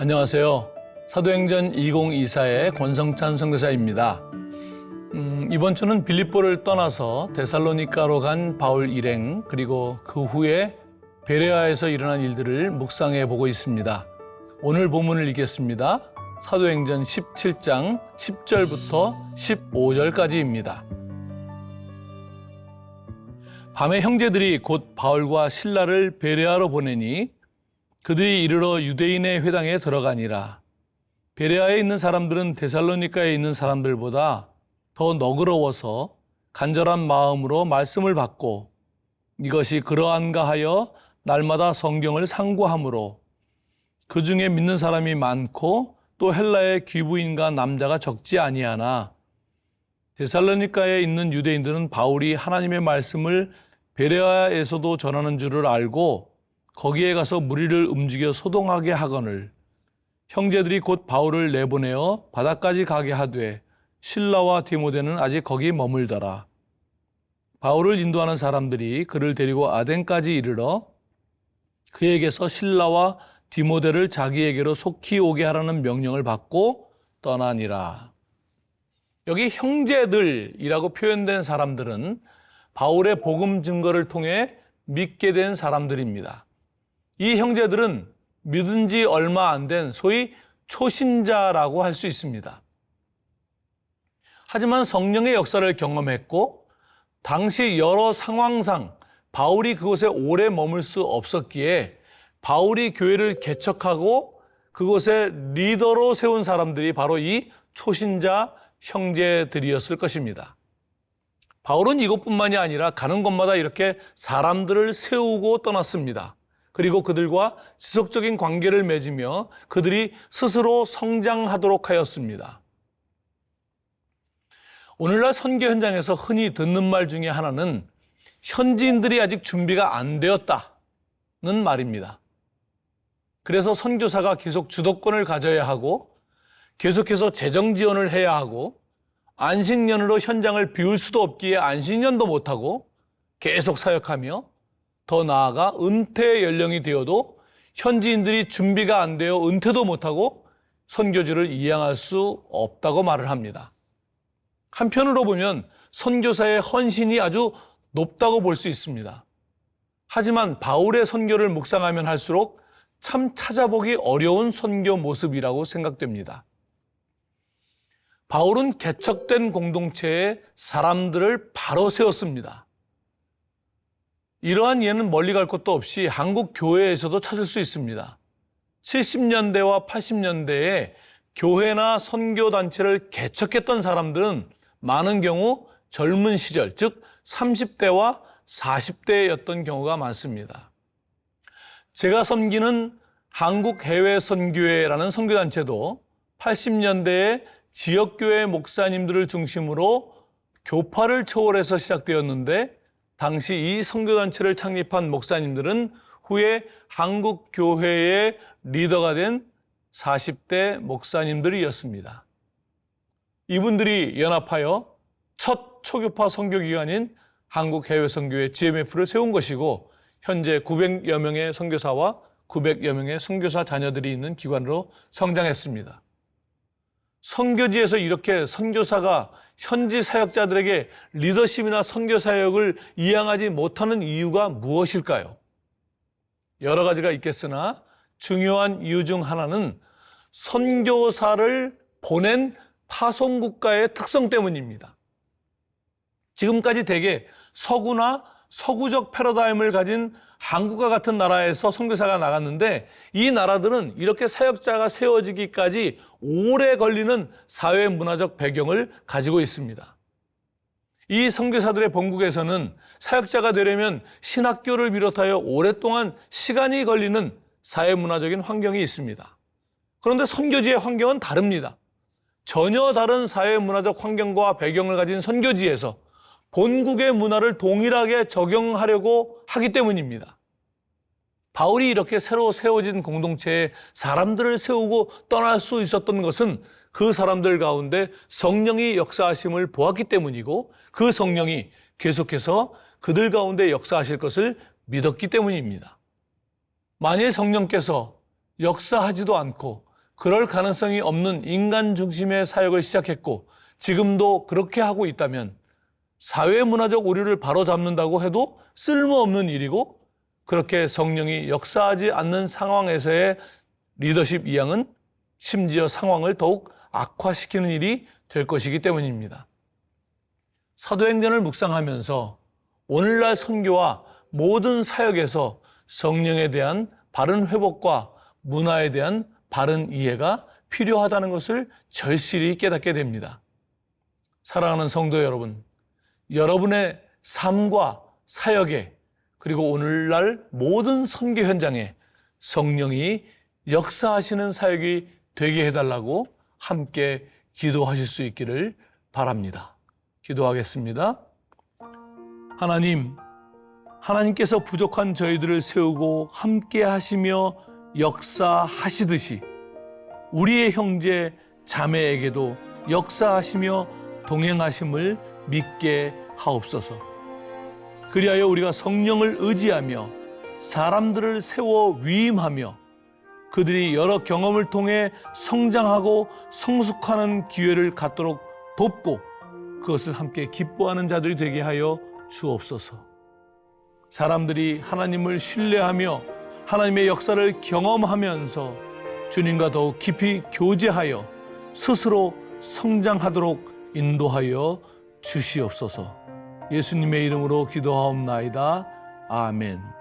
안녕하세요. 사도행전 2024의 권성찬 선교사입니다. 이번 주는 빌립보를 떠나서 데살로니가로 간 바울 일행, 그리고 그 후에 베레아에서 일어난 일들을 묵상해 보고 있습니다. 오늘 본문을 읽겠습니다. 사도행전 17장 10절부터 15절까지입니다. 밤에 형제들이 곧 바울과 실라를 베레아로 보내니 그들이 이르러 유대인의 회당에 들어가니라. 베레아에 있는 사람들은 데살로니가에 있는 사람들보다 더 너그러워서 간절한 마음으로 말씀을 받고 이것이 그러한가 하여 날마다 성경을 상고하므로 그 중에 믿는 사람이 많고 또 헬라의 귀부인과 남자가 적지 아니하나 데살로니가에 있는 유대인들은 바울이 하나님의 말씀을 베레아에서도 전하는 줄을 알고 거기에 가서 무리를 움직여 소동하게 하거늘 형제들이 곧 바울을 내보내어 바다까지 가게 하되 실라와 디모데는 아직 거기 머물더라. 바울을 인도하는 사람들이 그를 데리고 아덴까지 이르러 그에게서 실라와 디모데를 자기에게로 속히 오게 하라는 명령을 받고 떠나니라. 여기 형제들이라고 표현된 사람들은 바울의 복음 증거를 통해 믿게 된 사람들입니다. 이 형제들은 믿은 지 얼마 안 된 소위 초신자라고 할 수 있습니다. 하지만 성령의 역사를 경험했고 당시 여러 상황상 바울이 그곳에 오래 머물 수 없었기에 바울이 교회를 개척하고 그곳에 리더로 세운 사람들이 바로 이 초신자 형제들이었을 것입니다. 바울은 이곳뿐만이 아니라 가는 곳마다 이렇게 사람들을 세우고 떠났습니다. 그리고 그들과 지속적인 관계를 맺으며 그들이 스스로 성장하도록 하였습니다. 오늘날 선교 현장에서 흔히 듣는 말 중에 하나는 현지인들이 아직 준비가 안 되었다는 말입니다. 그래서 선교사가 계속 주도권을 가져야 하고 계속해서 재정 지원을 해야 하고 안식년으로 현장을 비울 수도 없기에 안식년도 못하고 계속 사역하며 더 나아가 은퇴 연령이 되어도 현지인들이 준비가 안 되어 은퇴도 못하고 선교지를 이양할 수 없다고 말을 합니다. 한편으로 보면 선교사의 헌신이 아주 높다고 볼 수 있습니다. 하지만 바울의 선교를 묵상하면 할수록 참 찾아보기 어려운 선교 모습이라고 생각됩니다. 바울은 개척된 공동체에 사람들을 바로 세웠습니다. 이러한 예는 멀리 갈 것도 없이 한국 교회에서도 찾을 수 있습니다. 70년대와 80년대에 교회나 선교단체를 개척했던 사람들은 많은 경우 젊은 시절, 즉 30대와 40대였던 경우가 많습니다. 제가 섬기는 한국해외선교회라는 선교단체도 80년대에 지역교회 목사님들을 중심으로 교파를 초월해서 시작되었는데 당시 이 선교단체를 창립한 목사님들은 후에 한국교회의 리더가 된 40대 목사님들이었습니다. 이분들이 연합하여 첫 초교파 선교기관인 한국해외선교회 GMF를 세운 것이고 현재 900여 명의 선교사와 900여 명의 선교사 자녀들이 있는 기관으로 성장했습니다. 선교지에서 이렇게 선교사가 현지 사역자들에게 리더십이나 선교 사역을 이양하지 못하는 이유가 무엇일까요? 여러 가지가 있겠으나 중요한 이유 중 하나는 선교사를 보낸 파송국가의 특성 때문입니다. 지금까지 대개 서구나 서구적 패러다임을 가진 한국과 같은 나라에서 선교사가 나갔는데 이 나라들은 이렇게 사역자가 세워지기까지 오래 걸리는 사회 문화적 배경을 가지고 있습니다. 이 선교사들의 본국에서는 사역자가 되려면 신학교를 비롯하여 오랫동안 시간이 걸리는 사회 문화적인 환경이 있습니다. 그런데 선교지의 환경은 다릅니다. 전혀 다른 사회 문화적 환경과 배경을 가진 선교지에서 본국의 문화를 동일하게 적용하려고 하기 때문입니다. 바울이 이렇게 새로 세워진 공동체에 사람들을 세우고 떠날 수 있었던 것은 그 사람들 가운데 성령이 역사하심을 보았기 때문이고 그 성령이 계속해서 그들 가운데 역사하실 것을 믿었기 때문입니다. 만일 성령께서 역사하지도 않고 그럴 가능성이 없는 인간 중심의 사역을 시작했고 지금도 그렇게 하고 있다면 사회문화적 오류를 바로잡는다고 해도 쓸모없는 일이고 그렇게 성령이 역사하지 않는 상황에서의 리더십 이양은 심지어 상황을 더욱 악화시키는 일이 될 것이기 때문입니다. 사도행전을 묵상하면서 오늘날 선교와 모든 사역에서 성령에 대한 바른 회복과 문화에 대한 바른 이해가 필요하다는 것을 절실히 깨닫게 됩니다. 사랑하는 성도 여러분, 여러분의 삶과 사역에 그리고 오늘날 모든 선교 현장에 성령이 역사하시는 사역이 되게 해달라고 함께 기도하실 수 있기를 바랍니다. 기도하겠습니다. 하나님께서 부족한 저희들을 세우고 함께 하시며 역사하시듯이 우리의 형제 자매에게도 역사하시며 동행하심을 믿게 하옵소서. 그리하여 우리가 성령을 의지하며 사람들을 세워 위임하며 그들이 여러 경험을 통해 성장하고 성숙하는 기회를 갖도록 돕고 그것을 함께 기뻐하는 자들이 되게 하여 주옵소서. 사람들이 하나님을 신뢰하며 하나님의 역사를 경험하면서 주님과 더욱 깊이 교제하여 스스로 성장하도록 인도하여 주시옵소서. 예수님의 이름으로 기도하옵나이다. 아멘.